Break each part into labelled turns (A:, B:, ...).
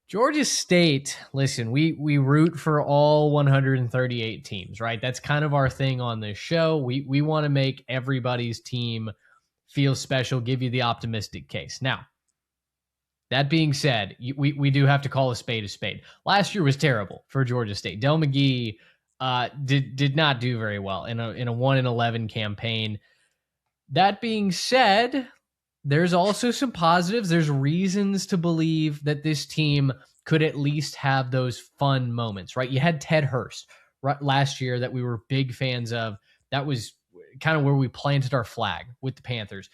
A: Georgia State, listen, we root for all 138 teams, right? That's kind of our thing on this show. We want to make everybody's team feel special, give you the optimistic case. Now, that being said, we do have to call a spade a spade. Last year was terrible for Georgia State. Del McGee did not do very well in a 1-11 campaign. That being said, there's also some positives. There's reasons to believe that this team could at least have those fun moments, right? You had Ted Hurst last year that we were big fans of. That was kind of where we planted our flag with the Panthers.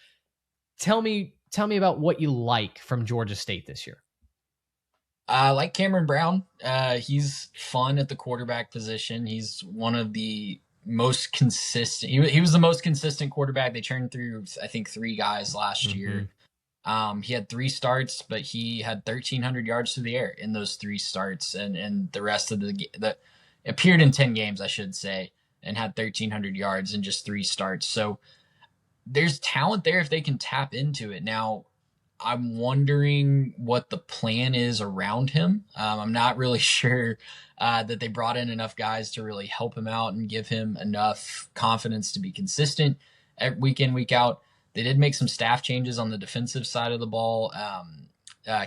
A: Tell me about what you like from Georgia State this year.
B: I like Cameron Brown. He's fun at the quarterback position. He's one of the most consistent. He was the most consistent quarterback. They churned through, I think, 3 guys last year. He had 3 starts, but he had 1,300 yards through the air in those 3 starts, and the rest of the appeared in 10 games, I should say, and had 1,300 yards in just 3 starts. So there's talent there if they can tap into it. Now, I'm wondering what the plan is around him. I'm not really sure that they brought in enough guys to really help him out and give him enough confidence to be consistent week in, week out. They did make some staff changes on the defensive side of the ball.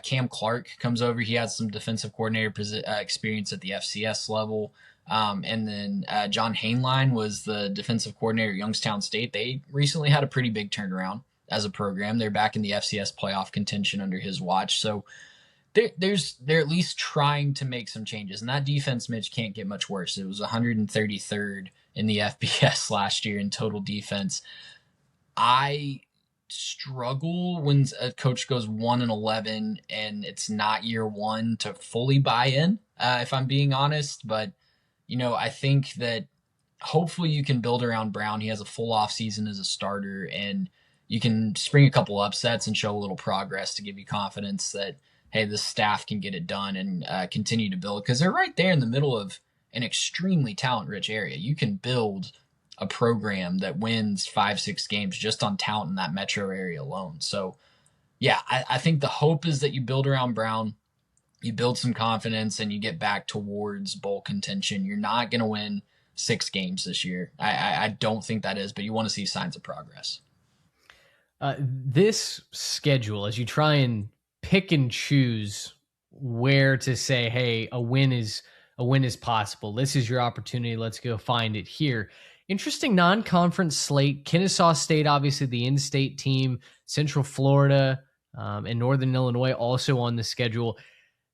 B: Cam Clark comes over. He has some defensive coordinator experience at the FCS level. And then John Hainline was the defensive coordinator at Youngstown State. They recently had a pretty big turnaround as a program. They're back in the FCS playoff contention under his watch. So they're at least trying to make some changes. And that defense, Mitch, can't get much worse. It was 133rd in the FBS last year in total defense. I struggle when a coach goes 1-11 and it's not year one to fully buy in, if I'm being honest. But, I think that hopefully you can build around Brown. He has a full off season as a starter, and you can spring a couple upsets and show a little progress to give you confidence that, hey, the staff can get it done and continue to build, because they're right there in the middle of an extremely talent-rich area. You can build a program that wins 5-6 games just on talent in that metro area alone. So, yeah, I think the hope is that you build around Brown, you build some confidence, and you get back towards bowl contention. You're not going to win 6 games this year. I don't think that is, but you want to see signs of progress.
A: This schedule, as you try and pick and choose where to say, hey, a win is possible. This is your opportunity. Let's go find it here. Interesting non-conference slate. Kennesaw State, obviously the in-state team, Central Florida, and Northern Illinois also on the schedule.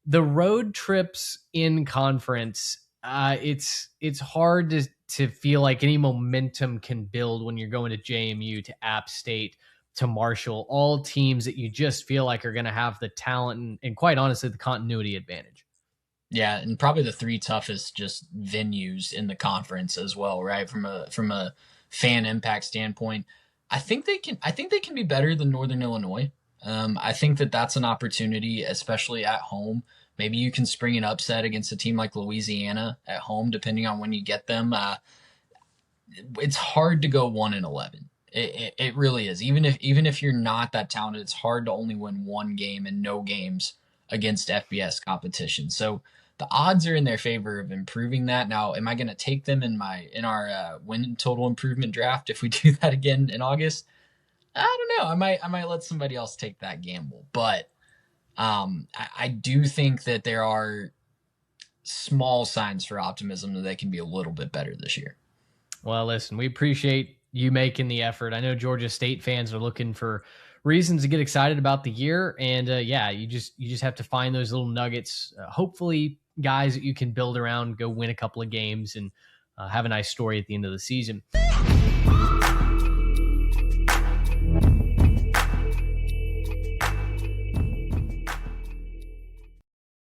A: The road trips in conference, it's hard to feel like any momentum can build when you're going to JMU, to App State, to Marshall, all teams that you just feel like are going to have the talent and quite honestly, the continuity advantage.
B: Yeah, and probably the 3 toughest just venues in the conference as well, right? From a fan impact standpoint, I think they can be better than Northern Illinois. I think that's an opportunity, especially at home. Maybe you can spring an upset against a team like Louisiana at home, depending on when you get them. It's hard to go 1-11. It really is. Even if you're not that talented, it's hard to only win 1 game and no games against FBS competition. So the odds are in their favor of improving that. Now, am I going to take them in our win total improvement draft if we do that again in August? I don't know. I might let somebody else take that gamble. But I do think that there are small signs for optimism that they can be a little bit better this year.
A: Well, listen, we appreciate you making the effort. I know Georgia State fans are looking for reasons to get excited about the year. And you just have to find those little nuggets. Hopefully guys that you can build around, go win a couple of games and have a nice story at the end of the season.